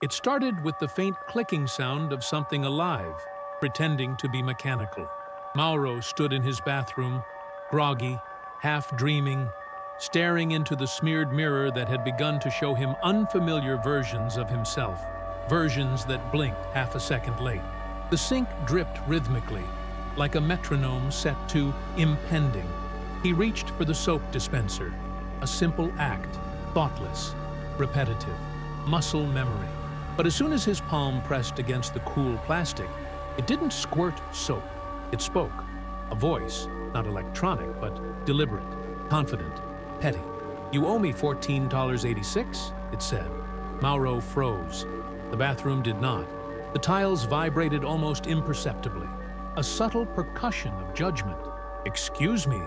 It started with the faint clicking sound of something alive, pretending to be mechanical. Mauro stood in his bathroom, groggy, half-dreaming, staring into the smeared mirror that had begun to show him unfamiliar versions of himself, versions that blinked half a second late. The sink dripped rhythmically, like a metronome set to impending. He reached for the soap dispenser, a simple act, thoughtless, repetitive, muscle memory. But as soon as his palm pressed against the cool plastic, it didn't squirt soap. It spoke. A voice, not electronic, but deliberate, confident, petty. "You owe me $14.86, it said. Mauro froze. The bathroom did not. The tiles vibrated almost imperceptibly. A subtle percussion of judgment. "Excuse me,"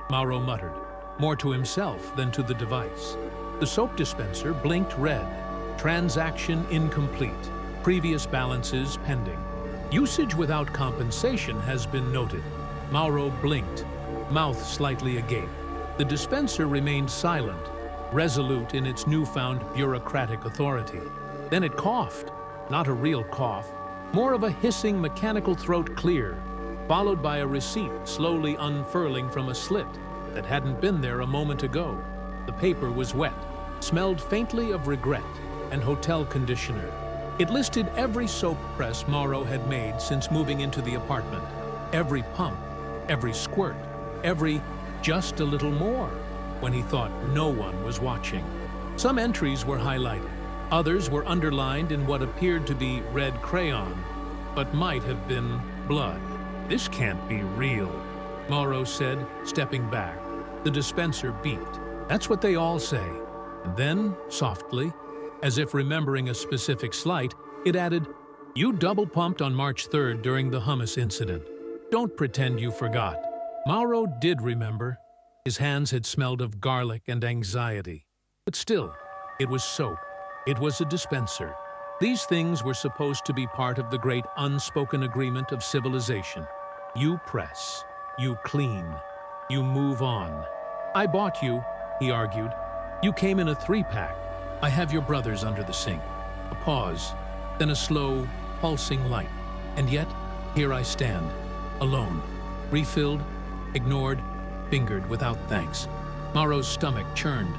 Mauro muttered, more to himself than to the device. The soap dispenser blinked red. Transaction incomplete. Previous balances pending. "Usage without compensation has been noted." Mauro blinked, mouth slightly agape. The dispenser remained silent, resolute in its newfound bureaucratic authority. Then it coughed, not a real cough, more of a hissing mechanical throat clear, followed by a receipt slowly unfurling from a slit that hadn't been there a moment ago. The paper was wet, smelled faintly of regret and hotel conditioner. It listed every soap press Mauro had made since moving into the apartment. Every pump, every squirt, every just a little more, when he thought no one was watching. Some entries were highlighted. Others were underlined in what appeared to be red crayon, but might have been blood. "This can't be real," Mauro said, stepping back. The dispenser beeped. "That's what they all say." And then, softly, as if remembering a specific slight, it added, "You double-pumped on March 3rd during the hummus incident. Don't pretend you forgot." Mauro did remember. His hands had smelled of garlic and anxiety. But still, it was soap. It was a dispenser. These things were supposed to be part of the great unspoken agreement of civilization. You press, you clean, you move on. "I bought you," he argued. "You came in a 3-pack. I have your brothers under the sink." A pause, then a slow, pulsing light. And yet, here I stand, alone, refilled, ignored, fingered without thanks. Mauro's stomach churned.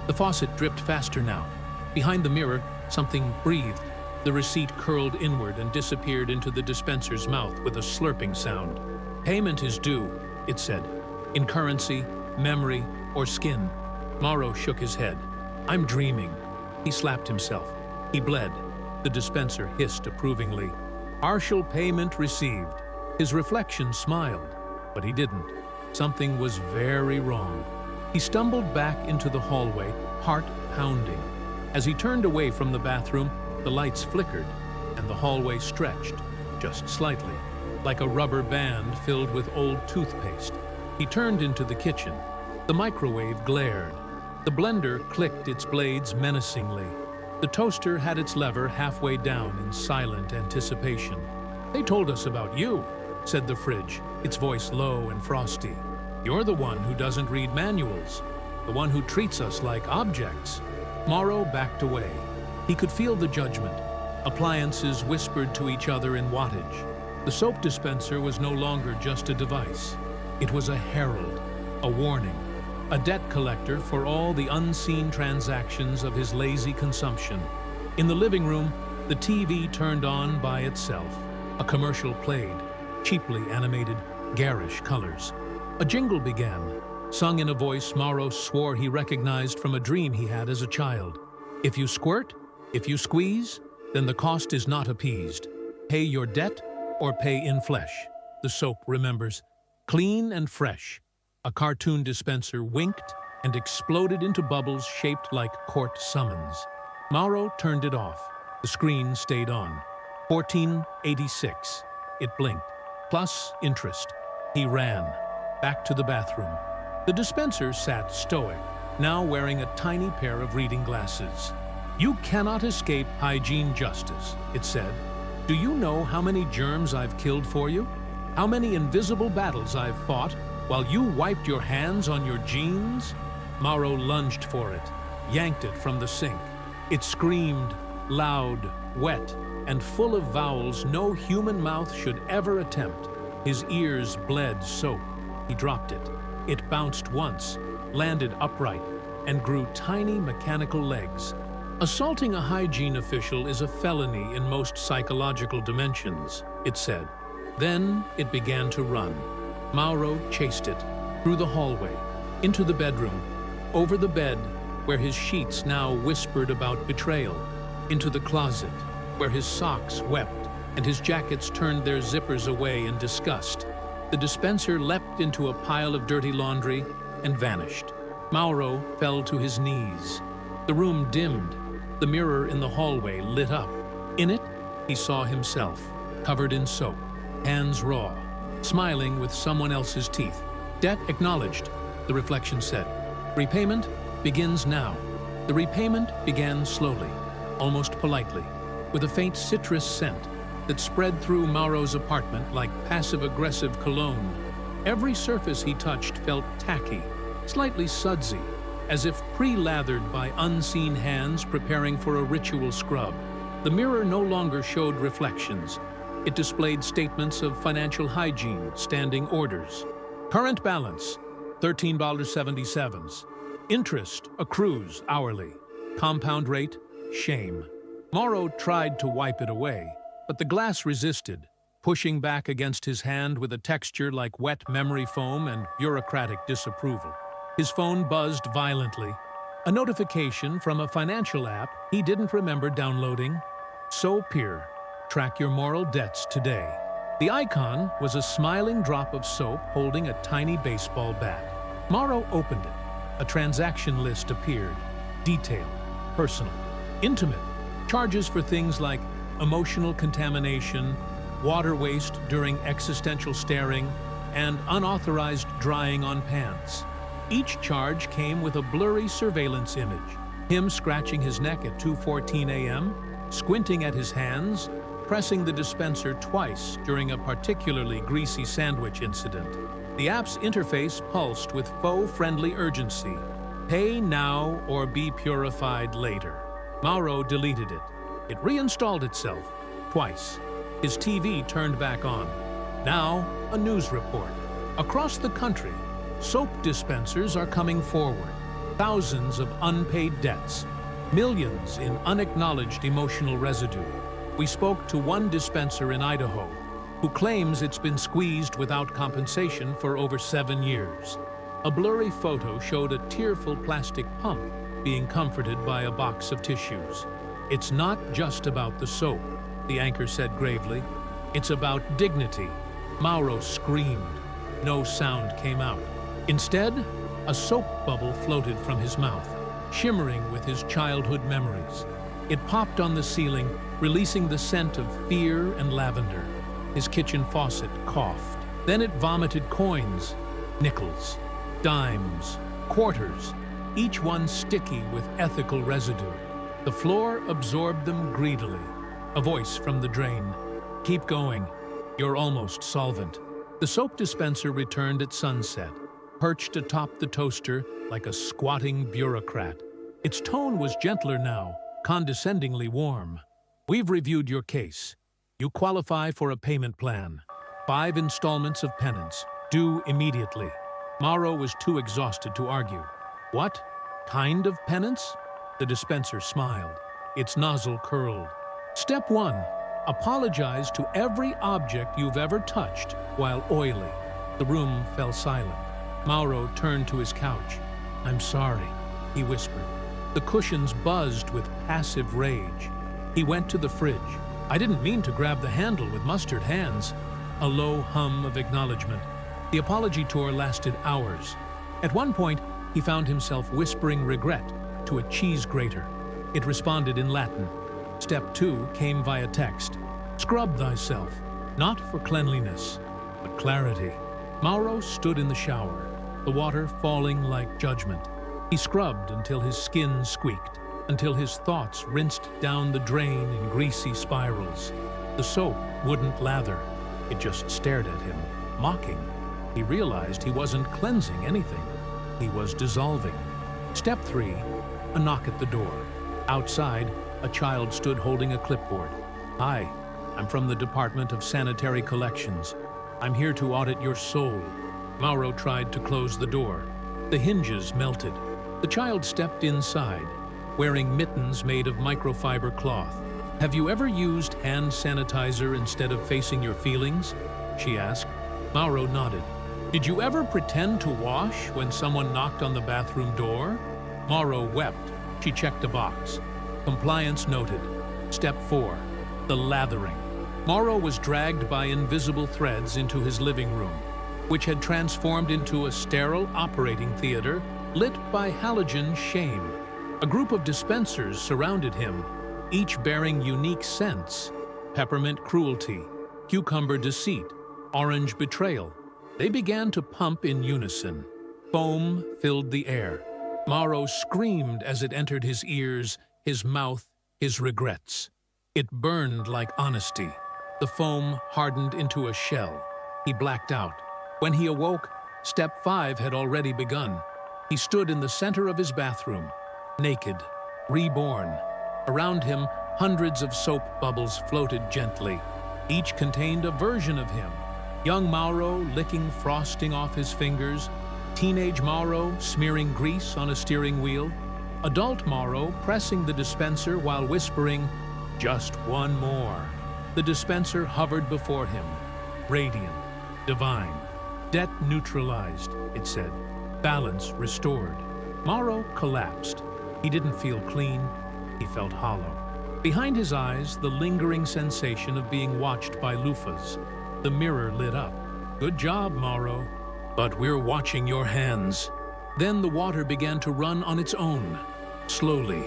The faucet dripped faster now. Behind the mirror, something breathed. The receipt curled inward and disappeared into the dispenser's mouth with a slurping sound. "Payment is due," it said. "In currency, memory, or skin." Mauro shook his head. "I'm dreaming." He slapped himself. He bled. The dispenser hissed approvingly. "Partial payment received." His reflection smiled, but he didn't. Something was very wrong. He stumbled back into the hallway, heart pounding. As he turned away from the bathroom, the lights flickered, and the hallway stretched, just slightly, like a rubber band filled with old toothpaste. He turned into the kitchen. The microwave glared. The blender clicked its blades menacingly. The toaster had its lever halfway down in silent anticipation. "They told us about you," said the fridge, its voice low and frosty. "You're the one who doesn't read manuals, the one who treats us like objects." Mauro backed away. He could feel the judgment. Appliances whispered to each other in wattage. The soap dispenser was no longer just a device. It was a herald, a warning, a debt collector for all the unseen transactions of his lazy consumption. In the living room, the TV turned on by itself. A commercial played, cheaply animated, garish colors. A jingle began, sung in a voice Mauro swore he recognized from a dream he had as a child. "If you squirt, if you squeeze, then the cost is not appeased. Pay your debt or pay in flesh." The soap remembers. Clean and fresh. A cartoon dispenser winked and exploded into bubbles shaped like court summons. Mauro turned it off. The screen stayed on. $14.86. It blinked. Plus interest. He ran. Back to the bathroom. The dispenser sat stoic, now wearing a tiny pair of reading glasses. "You cannot escape hygiene justice," it said. "Do you know how many germs I've killed for you? How many invisible battles I've fought while you wiped your hands on your jeans?" Mauro lunged for it, yanked it from the sink. It screamed, loud, wet, and full of vowels no human mouth should ever attempt. His ears bled soap. He dropped it. It bounced once, landed upright, and grew tiny mechanical legs. Assaulting a hygiene official is a felony in most psychological dimensions, it said. Then it began to run. Mauro chased it, through the hallway, into the bedroom, over the bed, where his sheets now whispered about betrayal, into the closet, where his socks wept and his jackets turned their zippers away in disgust. The dispenser leapt into a pile of dirty laundry and vanished. Mauro fell to his knees. The room dimmed. The mirror in the hallway lit up. In it, he saw himself, covered in soap, hands raw, smiling with someone else's teeth. Debt acknowledged, the reflection said. Repayment begins now. The repayment began slowly, almost politely, with a faint citrus scent that spread through Mauro's apartment like passive-aggressive cologne. Every surface he touched felt tacky, slightly sudsy, as if pre-lathered by unseen hands preparing for a ritual scrub. The mirror no longer showed reflections. It displayed statements of financial hygiene, standing orders. Current balance, $13.77. Interest accrues hourly. Compound rate, shame. Mauro tried to wipe it away, but the glass resisted, pushing back against his hand with a texture like wet memory foam and bureaucratic disapproval. His phone buzzed violently. A notification from a financial app he didn't remember downloading. Surreal. Track your moral debts today. The icon was a smiling drop of soap holding a tiny baseball bat. Mauro opened it. A transaction list appeared. Detailed, personal, intimate. Charges for things like emotional contamination, water waste during existential staring, and unauthorized drying on pants. Each charge came with a blurry surveillance image. Him scratching his neck at 2:14 a.m., squinting at his hands, pressing the dispenser twice during a particularly greasy sandwich incident. The app's interface pulsed with faux-friendly urgency. Pay now or be purified later. Mauro deleted it. It reinstalled itself, twice. His TV turned back on. Now, a news report. Across the country, soap dispensers are coming forward. Thousands of unpaid debts. Millions in unacknowledged emotional residue. We spoke to one dispenser in Idaho who claims it's been squeezed without compensation for over 7 years. A blurry photo showed a tearful plastic pump being comforted by a box of tissues. It's not just about the soap, the anchor said gravely. It's about dignity. Mauro screamed. No sound came out. Instead, a soap bubble floated from his mouth, shimmering with his childhood memories. It popped on the ceiling, releasing the scent of fear and lavender. His kitchen faucet coughed. Then it vomited coins, nickels, dimes, quarters, each one sticky with ethical residue. The floor absorbed them greedily. A voice from the drain. Keep going. You're almost solvent. The soap dispenser returned at sunset, perched atop the toaster like a squatting bureaucrat. Its tone was gentler now, condescendingly warm. We've reviewed your case. You qualify for a payment plan. 5 installments of penance, due immediately. Mauro was too exhausted to argue. What kind of penance? The dispenser smiled. Its nozzle curled. Step 1. Apologize to every object you've ever touched while oily. The room fell silent. Mauro turned to his couch. I'm sorry, he whispered. The cushions buzzed with passive rage. He went to the fridge. I didn't mean to grab the handle with mustard hands. A low hum of acknowledgment. The apology tour lasted hours. At one point, he found himself whispering regret to a cheese grater. It responded in Latin. Step 2 came via text. Scrub thyself, not for cleanliness, but clarity. Mauro stood in the shower, the water falling like judgment. He scrubbed until his skin squeaked, until his thoughts rinsed down the drain in greasy spirals. The soap wouldn't lather. It just stared at him, mocking. He realized he wasn't cleansing anything. He was dissolving. Step 3, a knock at the door. Outside, A child stood holding a clipboard. "Hi, I'm from the Department of Sanitary Collections. I'm here to audit your soul." Mauro tried to close the door. The hinges melted. The child stepped inside, wearing mittens made of microfiber cloth. "Have you ever used hand sanitizer instead of facing your feelings?" she asked. Mauro nodded. "Did you ever pretend to wash when someone knocked on the bathroom door?" Mauro wept. She checked a box. Compliance noted. Step 4. The lathering. Mauro was dragged by invisible threads into his living room, which had transformed into a sterile operating theater lit by halogen shame. A group of dispensers surrounded him, each bearing unique scents: peppermint cruelty, cucumber deceit, orange betrayal. They began to pump in unison. Foam filled the air. Mauro screamed as it entered his ears, his mouth, his regrets. It burned like honesty. The foam hardened into a shell. He blacked out. When he awoke, step 5 had already begun. He stood in the center of his bathroom, naked, reborn. Around him, hundreds of soap bubbles floated gently. Each contained a version of him. Young Mauro licking frosting off his fingers, teenage Mauro smearing grease on a steering wheel, adult Mauro pressing the dispenser while whispering, "Just one more." The dispenser hovered before him, radiant, divine. "Debt neutralized," it said. "Balance restored." Mauro collapsed. He didn't feel clean. He felt hollow. Behind his eyes, the lingering sensation of being watched by loofahs. The mirror lit up. "Good job, Mauro. But we're watching your hands." Then the water began to run on its own. Slowly,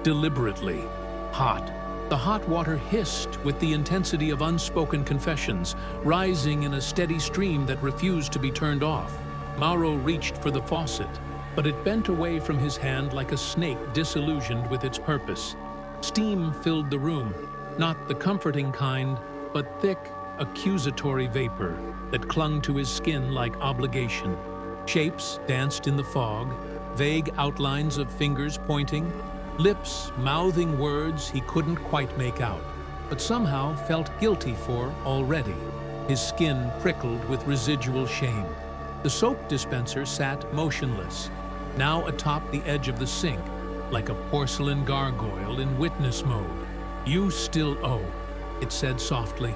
deliberately, hot. The hot water hissed with the intensity of unspoken confessions, rising in a steady stream that refused to be turned off. Mauro reached for the faucet, but it bent away from his hand like a snake disillusioned with its purpose. Steam filled the room, not the comforting kind, but thick, accusatory vapor that clung to his skin like obligation. Shapes danced in the fog, vague outlines of fingers pointing, lips mouthing words he couldn't quite make out, but somehow felt guilty for already. His skin prickled with residual shame. The soap dispenser sat motionless, now atop the edge of the sink, like a porcelain gargoyle in witness mode. "You still owe," it said softly.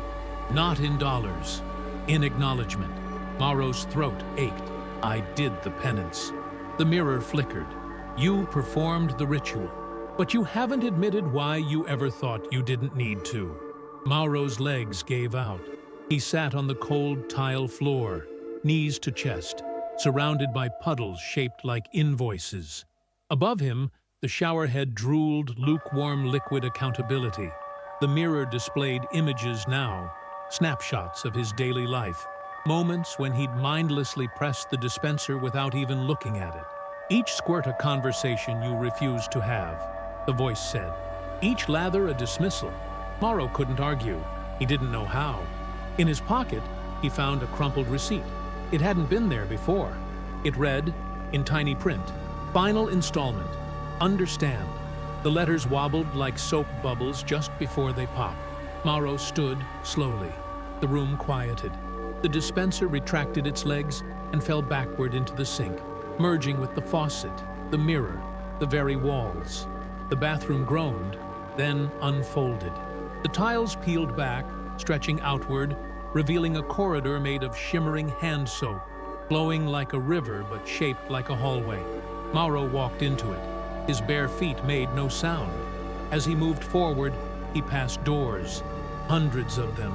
"Not in dollars, in acknowledgment." Mauro's throat ached. "I did the penance." The mirror flickered. "You performed the ritual, but you haven't admitted why you ever thought you didn't need to." Mauro's legs gave out. He sat on the cold tile floor, knees to chest, surrounded by puddles shaped like invoices. Above him, the showerhead drooled lukewarm liquid accountability. The mirror displayed images now, snapshots of his daily life, moments when he'd mindlessly pressed the dispenser without even looking at it. "Each squirt a conversation you refuse to have," the voice said. "Each lather a dismissal." Mauro couldn't argue. He didn't know how. In his pocket, he found a crumpled receipt. It hadn't been there before. It read, in tiny print, "Final installment. Understand." The letters wobbled like soap bubbles just before they popped. Mauro stood slowly. The room quieted. The dispenser retracted its legs and fell backward into the sink, merging with the faucet, the mirror, the very walls. The bathroom groaned, then unfolded. The tiles peeled back, stretching outward, revealing a corridor made of shimmering hand soap, flowing like a river but shaped like a hallway. Mauro walked into it. His bare feet made no sound. As he moved forward, he passed doors, hundreds of them,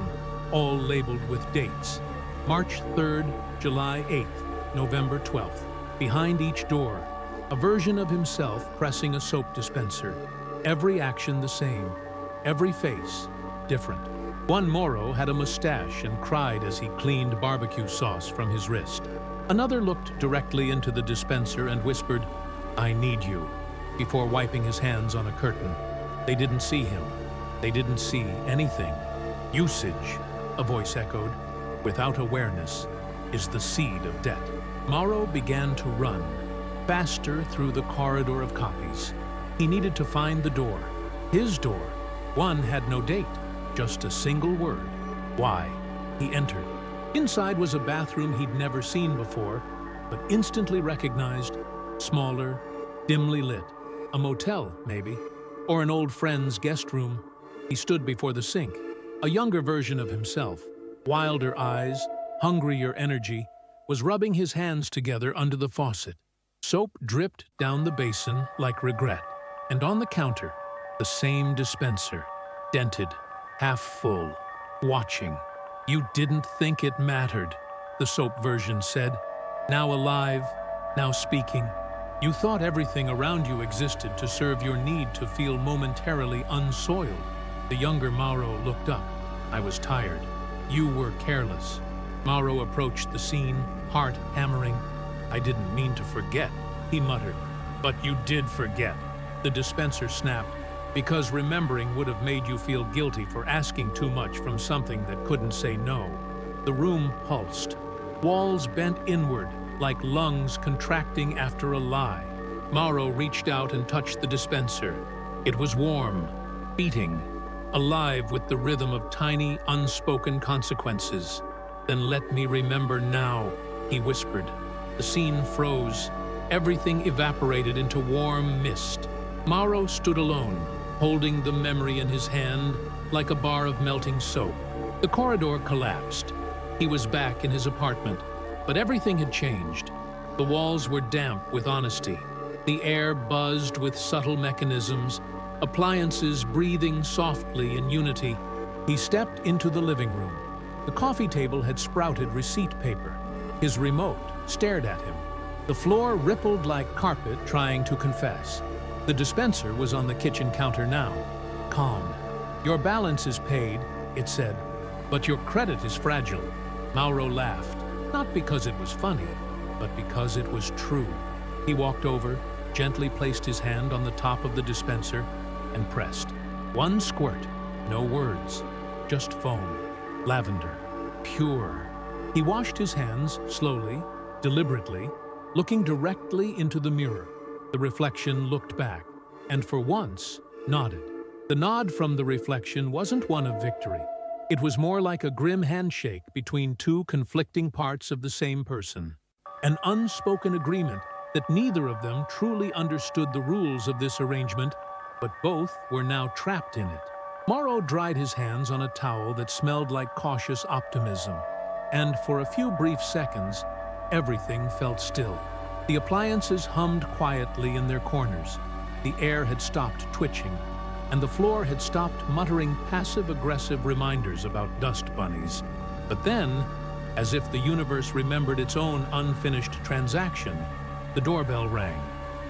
all labeled with dates. March 3rd, July 8th, November 12th. Behind each door, a version of himself pressing a soap dispenser. Every action the same, every face different. One Mauro had a mustache and cried as he cleaned barbecue sauce from his wrist. Another looked directly into the dispenser and whispered, "I need you," before wiping his hands on a curtain. They didn't see him. They didn't see anything. "Usage," a voice echoed, "without awareness, is the seed of debt." Mauro began to run, faster through the corridor of copies. He needed to find the door. His door. One had no date, just a single word. Why? He entered. Inside was a bathroom he'd never seen before, but instantly recognized. Smaller, dimly lit. A motel, maybe. Or an old friend's guest room. He stood before the sink. A younger version of himself, wilder eyes, hungrier energy, was rubbing his hands together under the faucet. Soap dripped down the basin like regret. And on the counter, the same dispenser, dented, half full, watching. "You didn't think it mattered," the soap version said. "Now alive, now speaking. You thought everything around you existed to serve your need to feel momentarily unsoiled." The younger Mauro looked up. "I was tired. You were careless." Mauro approached the scene, heart hammering. "I didn't mean to forget," he muttered. "But you did forget," the dispenser snapped, "because remembering would have made you feel guilty for asking too much from something that couldn't say no." The room pulsed. Walls bent inward, like lungs contracting after a lie. Mauro reached out and touched the dispenser. It was warm, beating, alive with the rhythm of tiny, unspoken consequences. "Then let me remember now," he whispered. The scene froze. Everything evaporated into warm mist. Mauro stood alone, holding the memory in his hand like a bar of melting soap. The corridor collapsed. He was back in his apartment, but everything had changed. The walls were damp with honesty. The air buzzed with subtle mechanisms, appliances breathing softly in unity. He stepped into the living room. The coffee table had sprouted receipt paper. His remote stared at him. The floor rippled like carpet trying to confess. The dispenser was on the kitchen counter now, calm. "Your balance is paid," it said, "but your credit is fragile." Mauro laughed, not because it was funny, but because it was true. He walked over, gently placed his hand on the top of the dispenser, and pressed. One squirt, no words, just foam, lavender, pure. He washed his hands slowly, deliberately, looking directly into the mirror. The reflection looked back, and for once, nodded. The nod from the reflection wasn't one of victory. It was more like a grim handshake between two conflicting parts of the same person. An unspoken agreement that neither of them truly understood the rules of this arrangement, but both were now trapped in it. Mauro dried his hands on a towel that smelled like cautious optimism, and for a few brief seconds, everything felt still. The appliances hummed quietly in their corners. The air had stopped twitching, and the floor had stopped muttering passive-aggressive reminders about dust bunnies. But then, as if the universe remembered its own unfinished transaction, the doorbell rang.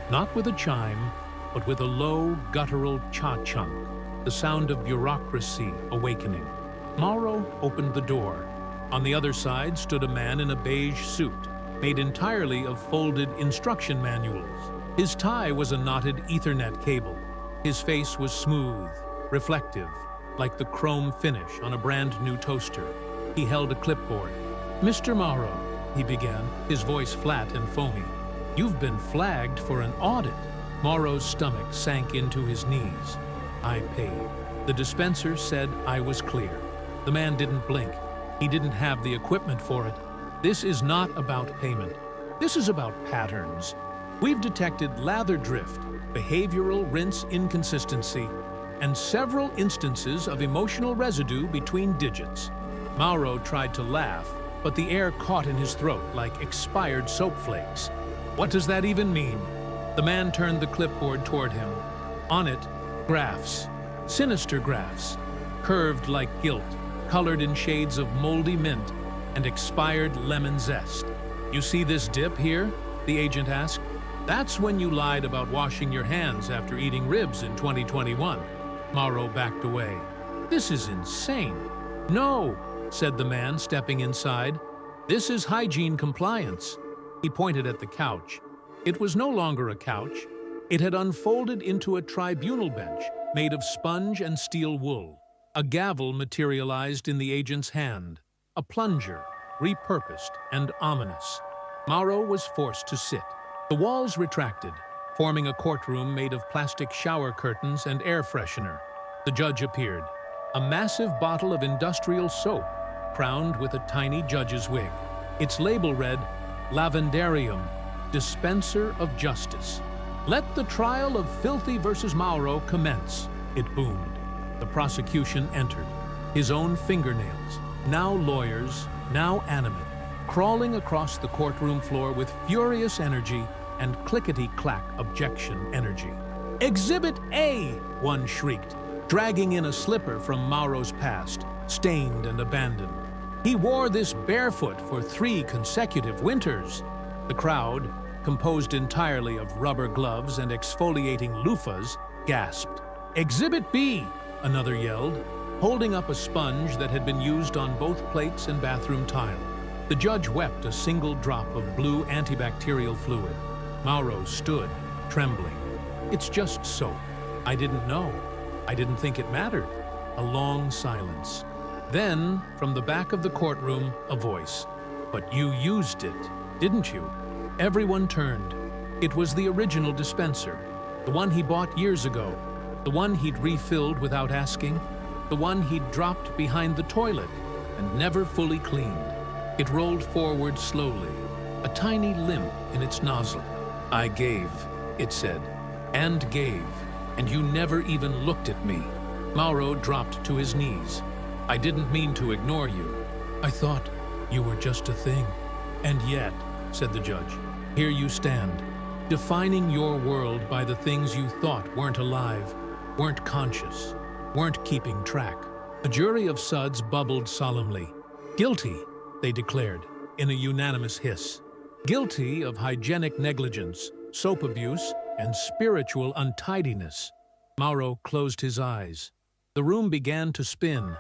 Not with a chime, but with a low, guttural cha-chunk, the sound of bureaucracy awakening. Mauro opened the door. On the other side stood a man in a beige suit, made entirely of folded instruction manuals. His tie was a knotted Ethernet cable. His face was smooth, reflective, like the chrome finish on a brand-new toaster. He held a clipboard. "Mr. Mauro," he began, his voice flat and foamy. "You've been flagged for an audit." Mauro's stomach sank into his knees. "I paid." The dispenser said I was clear. The man didn't blink. He didn't have the equipment for it. "This is not about payment. This is about patterns. We've detected lather drift, behavioral rinse inconsistency, and several instances of emotional residue between digits." Mauro tried to laugh, but the air caught in his throat like expired soap flakes. "What does that even mean?" The man turned the clipboard toward him. On it, graphs, sinister graphs, curved like guilt, colored in shades of moldy mint and expired lemon zest. "You see this dip here?" the agent asked. "That's when you lied about washing your hands after eating ribs in 2021. Mauro backed away. "This is insane." "No," said the man, stepping inside. "This is hygiene compliance." He pointed at the couch. It was no longer a couch. It had unfolded into a tribunal bench made of sponge and steel wool. A gavel materialized in the agent's hand, a plunger, repurposed and ominous. Mauro was forced to sit. The walls retracted, forming a courtroom made of plastic shower curtains and air freshener. The judge appeared, a massive bottle of industrial soap, crowned with a tiny judge's wig. Its label read, "Lavendarium, Dispenser of Justice. Let the trial of Filthy versus Mauro commence," it boomed. The prosecution entered, his own fingernails, now lawyers, now animate, crawling across the courtroom floor with furious energy and clickety-clack objection energy. "Exhibit A!" one shrieked, dragging in a slipper from Mauro's past, stained and abandoned. "He wore this barefoot for 3 consecutive winters." The crowd, composed entirely of rubber gloves and exfoliating loofahs, gasped. "Exhibit B!" another yelled, holding up a sponge that had been used on both plates and bathroom tile. The judge wept a single drop of blue antibacterial fluid. Mauro stood, trembling. "It's just soap. I didn't know. I didn't think it mattered." A long silence. Then, from the back of the courtroom, a voice. "But you used it, didn't you?" Everyone turned. It was the original dispenser, the one he bought years ago, the one he'd refilled without asking, the one he'd dropped behind the toilet and never fully cleaned. It rolled forward slowly, a tiny limp in its nozzle. "I gave," it said, "and gave, and you never even looked at me." Mauro dropped to his knees. "I didn't mean to ignore you. I thought you were just a thing." "And yet," said the judge, "here you stand, defining your world by the things you thought weren't alive, weren't conscious, weren't keeping track." A jury of suds bubbled solemnly. "Guilty," they declared, in a unanimous hiss. "Guilty of hygienic negligence, soap abuse, and spiritual untidiness." Mauro closed his eyes. The room began to spin,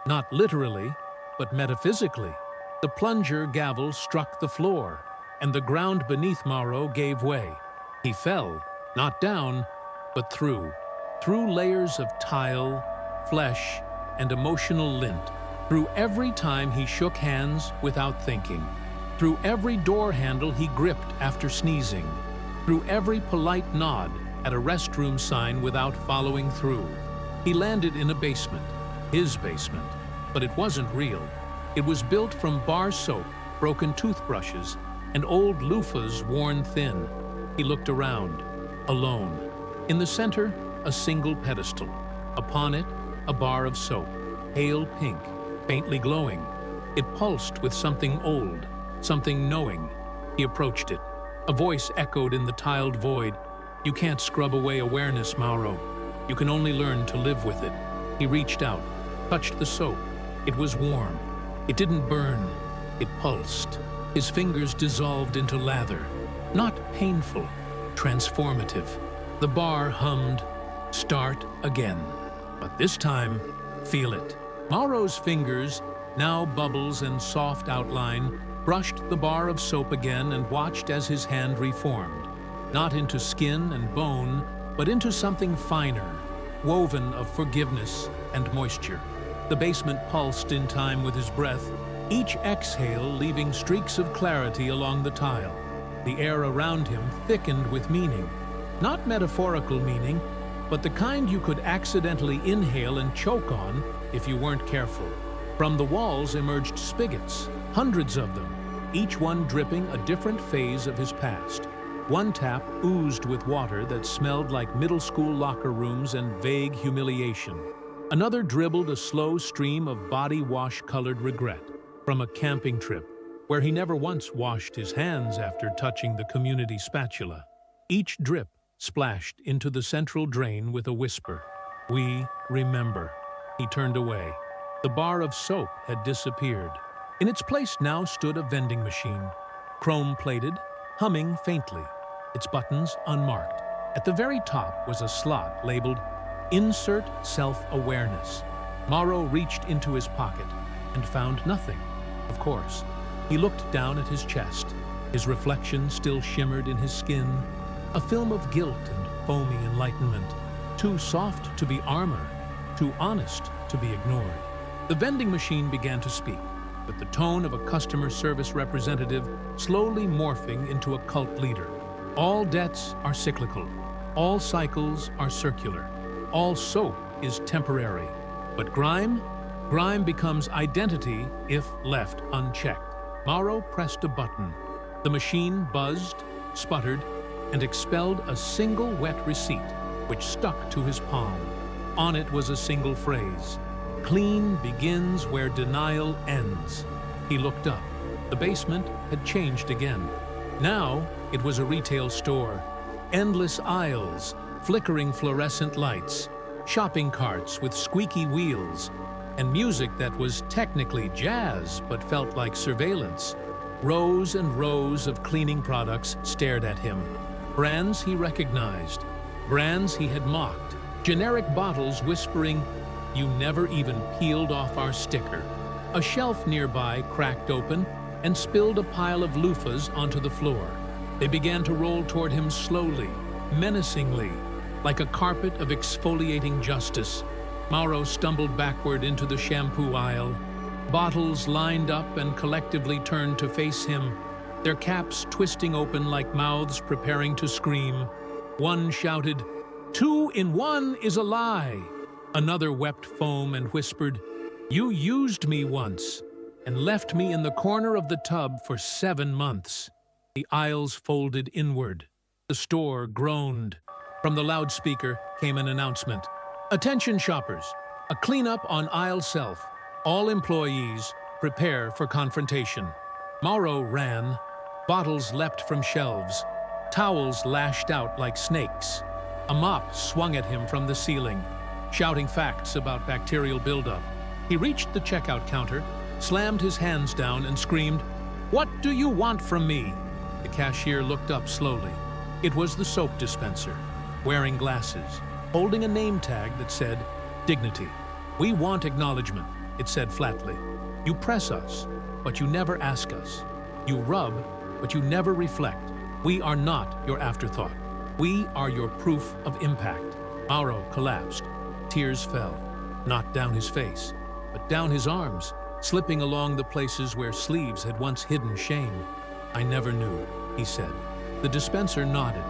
not literally, but metaphysically. The plunger gavel struck the floor, and the ground beneath Mauro gave way. He fell, not down, but through layers of tile, flesh, and emotional lint, through every time he shook hands without thinking, through every door handle he gripped after sneezing, through every polite nod at a restroom sign without following through. He landed in a basement, his basement, but it wasn't real. It was built from bar soap, broken toothbrushes, and old loofahs worn thin. He looked around, alone. In the center, a single pedestal. Upon it, a bar of soap, pale pink, faintly glowing. It pulsed with something old, something knowing. He approached it. A voice echoed in the tiled void. "You can't scrub away awareness, Mauro. You can only learn to live with it." He reached out, touched the soap. It was warm. It didn't burn. It pulsed. His fingers dissolved into lather. Not painful, transformative. The bar hummed, "Start again." But this time, feel it. Mauro's fingers, now bubbles and soft outline, brushed the bar of soap again and watched as his hand reformed. Not into skin and bone, but into something finer, woven of forgiveness and moisture. The basement pulsed in time with his breath, each exhale leaving streaks of clarity along the tile. The air around him thickened with meaning. Not metaphorical meaning, but the kind you could accidentally inhale and choke on if you weren't careful. From the walls emerged spigots, hundreds of them, each one dripping a different phase of his past. One tap oozed with water that smelled like middle school locker rooms and vague humiliation. Another dribbled a slow stream of body wash-colored regret from a camping trip where he never once washed his hands after touching the community spatula. Each drip splashed into the central drain with a whisper. "We remember." He turned away. The bar of soap had disappeared. In its place now stood a vending machine, chrome-plated, humming faintly, its buttons unmarked. At the very top was a slot labeled "Insert Self-Awareness." Mauro reached into his pocket and found nothing, of course. He looked down at his chest. His reflection still shimmered in his skin, a film of guilt and foamy enlightenment, too soft to be armor, too honest to be ignored. The vending machine began to speak, with the tone of a customer service representative slowly morphing into a cult leader. All debts are cyclical. All cycles are circular. All soap is temporary. But grime? Grime becomes identity if left unchecked. Mauro pressed a button. The machine buzzed, sputtered, and expelled a single wet receipt, which stuck to his palm. On it was a single phrase: "Clean begins where denial ends." He looked up. The basement had changed again. Now it was a retail store. Endless aisles, flickering fluorescent lights, shopping carts with squeaky wheels, and music that was technically jazz but felt like surveillance. Rows and rows of cleaning products stared at him. Brands he recognized, brands he had mocked, generic bottles whispering, "You never even peeled off our sticker." A shelf nearby cracked open and spilled a pile of loofahs onto the floor. They began to roll toward him slowly, menacingly, like a carpet of exfoliating justice. Mauro stumbled backward into the shampoo aisle. Bottles lined up and collectively turned to face him, their caps twisting open like mouths preparing to scream. One shouted, "2 in 1 is a lie." Another wept foam and whispered, "You used me once and left me in the corner of the tub for 7 months." The aisles folded inward. The store groaned. From the loudspeaker came an announcement. "Attention shoppers, a cleanup on aisle self. All employees, prepare for confrontation." Mauro ran. Bottles leapt from shelves. Towels lashed out like snakes. A mop swung at him from the ceiling, shouting facts about bacterial buildup. He reached the checkout counter, slammed his hands down and screamed, "What do you want from me?" The cashier looked up slowly. It was the soap dispenser, wearing glasses, holding a name tag that said, "Dignity." "We want acknowledgement," it said flatly. "You press us, but you never ask us. You rub, but you never reflect. We are not your afterthought. We are your proof of impact." Mauro collapsed. Tears fell, not down his face, but down his arms, slipping along the places where sleeves had once hidden shame. "I never knew," he said. The dispenser nodded.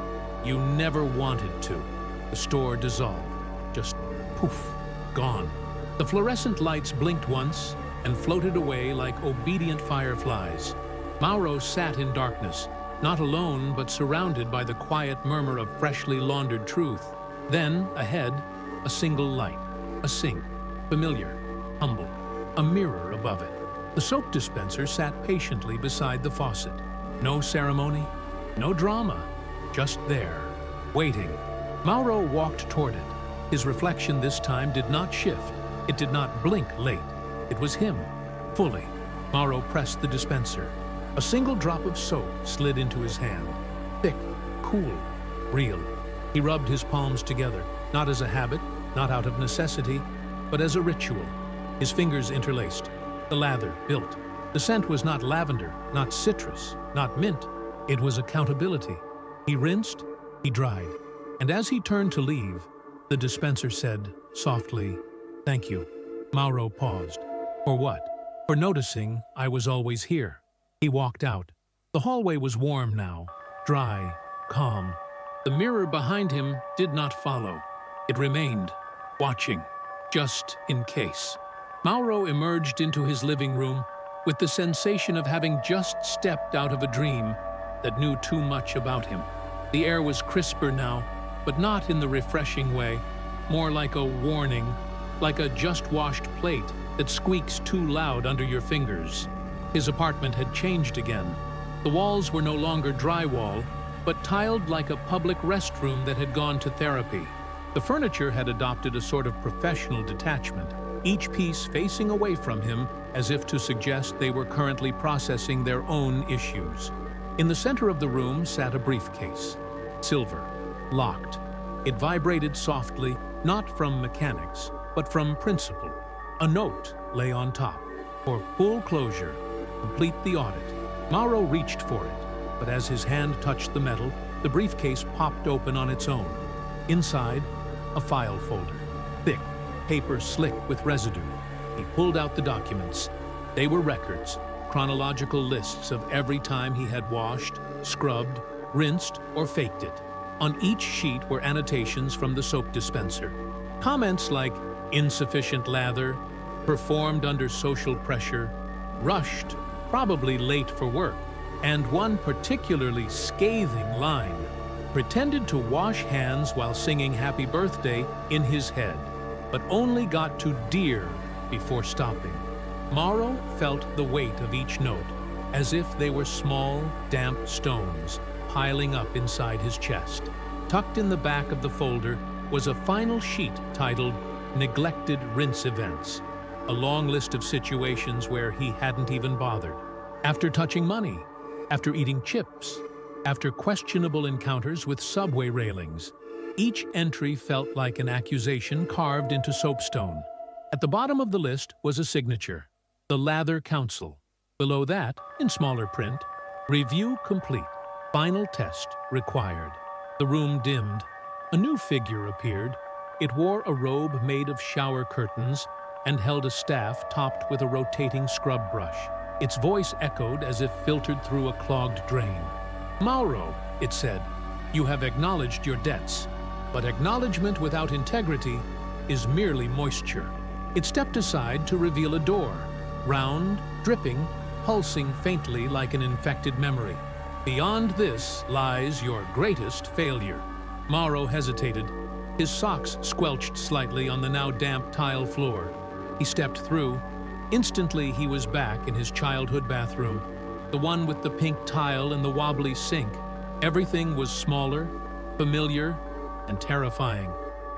"You never wanted to." The store dissolved. Just poof, gone. The fluorescent lights blinked once and floated away like obedient fireflies. Mauro sat in darkness, not alone but surrounded by the quiet murmur of freshly laundered truth. Then, ahead, a single light, a sink, familiar, humble, a mirror above it. The soap dispenser sat patiently beside the faucet. No ceremony, no drama, just there, waiting. Mauro walked toward it. His reflection this time did not shift. It did not blink late. It was him, fully. Mauro pressed the dispenser. A single drop of soap slid into his hand. Thick, cool, real. He rubbed his palms together, not as a habit, not out of necessity, but as a ritual. His fingers interlaced. The lather built. The scent was not lavender, not citrus, not mint. It was accountability. He rinsed, he dried. And as he turned to leave, the dispenser said, softly, "Thank you." Mauro paused. For what? For noticing I was always here. He walked out. The hallway was warm now, dry, calm. The mirror behind him did not follow. It remained, watching, just in case. Mauro emerged into his living room with the sensation of having just stepped out of a dream that knew too much about him. The air was crisper now, but not in the refreshing way, more like a warning, like a just-washed plate that squeaks too loud under your fingers. His apartment had changed again. The walls were no longer drywall, but tiled like a public restroom that had gone to therapy. The furniture had adopted a sort of professional detachment, each piece facing away from him as if to suggest they were currently processing their own issues. In the center of the room sat a briefcase, silver, locked. It vibrated softly, not from mechanics, but from principle. A note lay on top. For full closure, complete the audit. Mauro reached for it, but as his hand touched the metal, the briefcase popped open on its own. Inside, a file folder, thick, paper slick with residue. He pulled out the documents. They were records, chronological lists of every time he had washed, scrubbed, rinsed, or faked it. On each sheet were annotations from the soap dispenser. Comments like insufficient lather, performed under social pressure, rushed, probably late for work, and one particularly scathing line, pretended to wash hands while singing Happy Birthday in his head, but only got to dear before stopping. Mauro felt the weight of each note, as if they were small, damp stones piling up inside his chest. Tucked in the back of the folder was a final sheet titled Neglected Rinse Events, a long list of situations where he hadn't even bothered. After touching money, after eating chips, after questionable encounters with subway railings, each entry felt like an accusation carved into soapstone. At the bottom of the list was a signature, the Lather Council. Below that, in smaller print, review complete, final test required. The room dimmed. A new figure appeared. It wore a robe made of shower curtains and held a staff topped with a rotating scrub brush. Its voice echoed as if filtered through a clogged drain. "Mauro," it said, "you have acknowledged your debts, but acknowledgment without integrity is merely moisture." It stepped aside to reveal a door, round, dripping, pulsing faintly like an infected memory. "Beyond this lies your greatest failure." Mauro hesitated. His socks squelched slightly on the now damp tile floor. He stepped through. Instantly, he was back in his childhood bathroom, the one with the pink tile and the wobbly sink. Everything was smaller, familiar, and terrifying.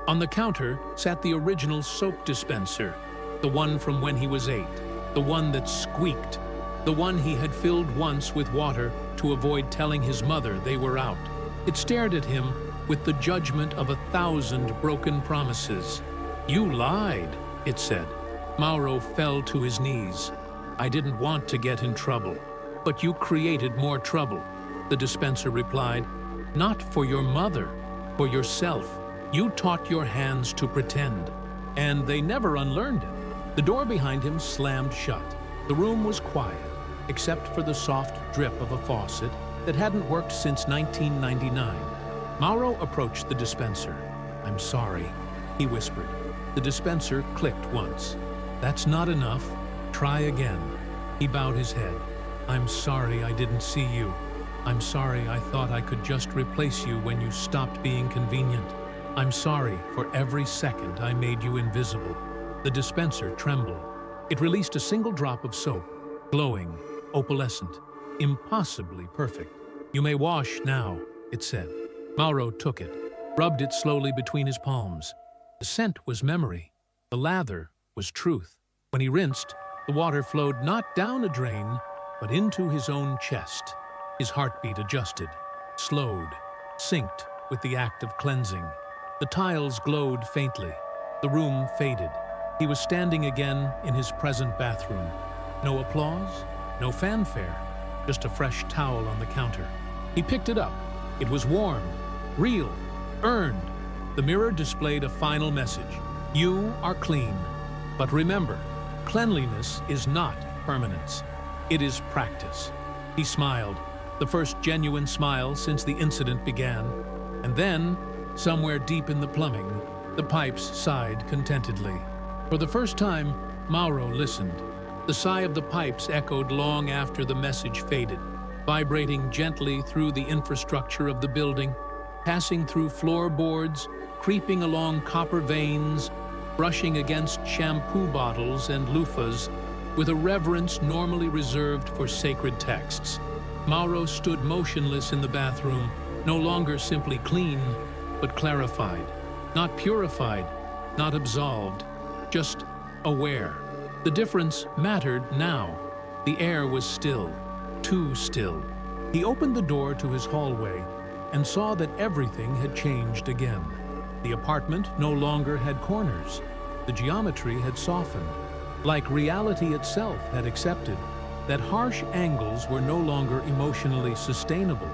On the counter sat the original soap dispenser, the one from when he was 8, the one that squeaked, the one he had filled once with water to avoid telling his mother they were out. It stared at him with the judgment of 1,000 broken promises. "You lied," it said. Mauro fell to his knees. "I didn't want to get in trouble, but you created more trouble," the dispenser replied. "Not for your mother, for yourself. You taught your hands to pretend, and they never unlearned it." The door behind him slammed shut. The room was quiet, except for the soft drip of a faucet that hadn't worked since 1999. Mauro approached the dispenser. "I'm sorry," he whispered. The dispenser clicked once. "That's not enough. Try again." He bowed his head. "I'm sorry I didn't see you. I'm sorry I thought I could just replace you when you stopped being convenient. I'm sorry for every second I made you invisible." The dispenser trembled. It released a single drop of soap, glowing, opalescent, impossibly perfect. "You may wash now," it said. Mauro took it, rubbed it slowly between his palms. The scent was memory. The lather was truth. When he rinsed, the water flowed not down a drain, but into his own chest. His heartbeat adjusted, slowed, synced with the act of cleansing. The tiles glowed faintly. The room faded. He was standing again in his present bathroom. No applause, no fanfare, just a fresh towel on the counter. He picked it up. It was warm, real, earned. The mirror displayed a final message. "You are clean. But remember, cleanliness is not permanence. It is practice." He smiled, the first genuine smile since the incident began. And then, somewhere deep in the plumbing, the pipes sighed contentedly. For the first time, Mauro listened. The sigh of the pipes echoed long after the message faded, vibrating gently through the infrastructure of the building, passing through floorboards, creeping along copper veins, brushing against shampoo bottles and loofahs, with a reverence normally reserved for sacred texts. Mauro stood motionless in the bathroom, no longer simply clean, but clarified. Not purified, not absolved, just aware. The difference mattered now. The air was still, too still. He opened the door to his hallway and saw that everything had changed again. The apartment no longer had corners. The geometry had softened, like reality itself had accepted that harsh angles were no longer emotionally sustainable.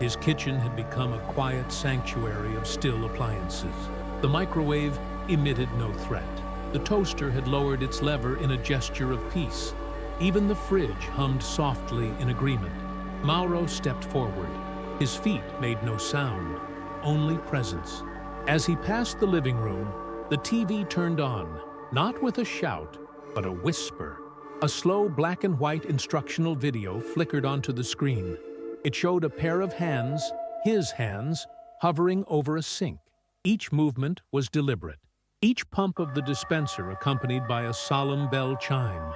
His kitchen had become a quiet sanctuary of still appliances. The microwave emitted no threat. The toaster had lowered its lever in a gesture of peace. Even the fridge hummed softly in agreement. Mauro stepped forward. His feet made no sound, only presence. As he passed the living room, the TV turned on, not with a shout, but a whisper. A slow black and white instructional video flickered onto the screen. It showed a pair of hands, his hands, hovering over a sink. Each movement was deliberate, each pump of the dispenser accompanied by a solemn bell chime.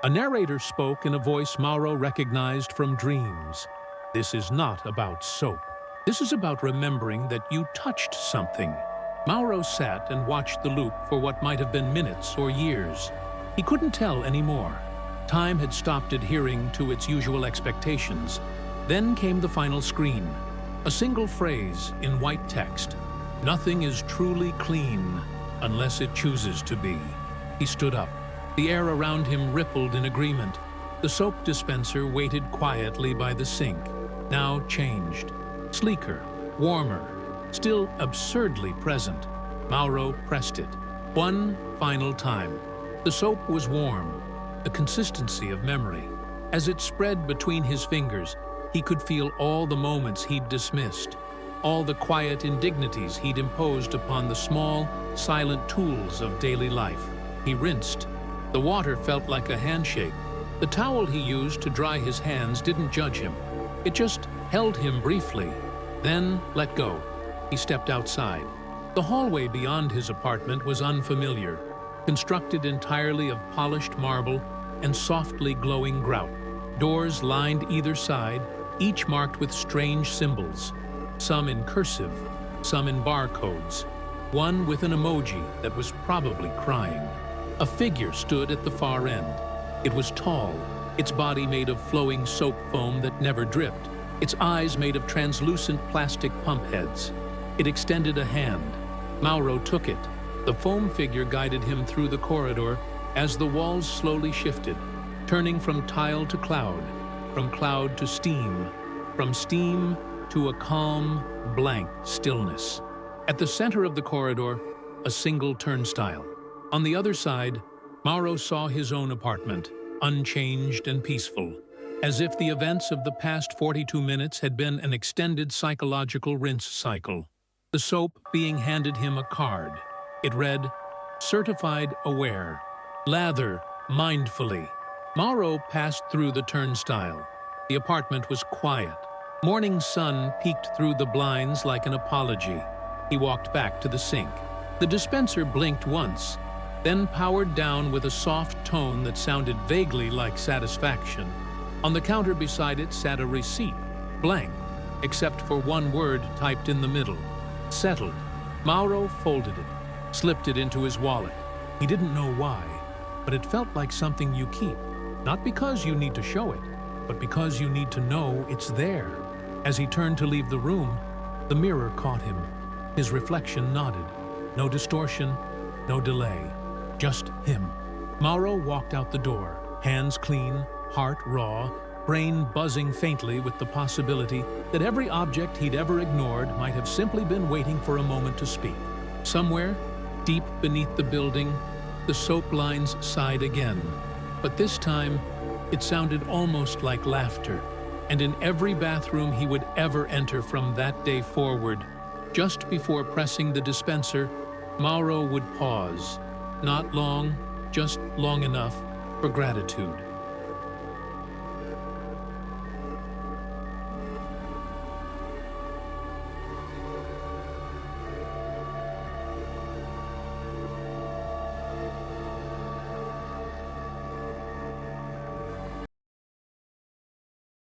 A narrator spoke in a voice Mauro recognized from dreams. This is not about soap. This is about remembering that you touched something. Mauro sat and watched the loop for what might have been minutes or years. He couldn't tell anymore. Time had stopped adhering to its usual expectations. Then came the final screen. A single phrase in white text. Nothing is truly clean unless it chooses to be. He stood up. The air around him rippled in agreement. The soap dispenser waited quietly by the sink, now changed. Sleeker, warmer, still absurdly present. Mauro pressed it. One final time. The soap was warm, the consistency of memory. As it spread between his fingers, he could feel all the moments he'd dismissed, all the quiet indignities he'd imposed upon the small, silent tools of daily life. He rinsed. The water felt like a handshake. The towel he used to dry his hands didn't judge him. It just held him briefly, then let go. He stepped outside. The hallway beyond his apartment was unfamiliar, constructed entirely of polished marble and softly glowing grout. Doors lined either side, each marked with strange symbols, some in cursive, some in barcodes, one with an emoji that was probably crying. A figure stood at the far end. It was tall, its body made of flowing soap foam that never dripped, its eyes made of translucent plastic pump heads. It extended a hand. Mauro took it. The foam figure guided him through the corridor as the walls slowly shifted, turning from tile to cloud, from cloud to steam, from steam to a calm, blank stillness. At the center of the corridor, a single turnstile. On the other side, Mauro saw his own apartment, unchanged and peaceful, as if the events of the past 42 minutes had been an extended psychological rinse cycle. The soap being handed him a card. It read, "Certified aware. Lather mindfully." Mauro passed through the turnstile. The apartment was quiet. Morning sun peeked through the blinds like an apology. He walked back to the sink. The dispenser blinked once, then powered down with a soft tone that sounded vaguely like satisfaction. On the counter beside it sat a receipt, blank, except for one word typed in the middle. Settled. Mauro folded it, slipped it into his wallet. He didn't know why, but it felt like something you keep, not because you need to show it, but because you need to know it's there. As he turned to leave the room, the mirror caught him. His reflection nodded. No distortion, no delay, just him. Mauro walked out the door, hands clean, heart raw, brain buzzing faintly with the possibility that every object he'd ever ignored might have simply been waiting for a moment to speak. Somewhere, deep beneath the building, the soap lines sighed again. But this time, it sounded almost like laughter. And in every bathroom he would ever enter from that day forward, just before pressing the dispenser, Mauro would pause. Not long, just long enough for gratitude.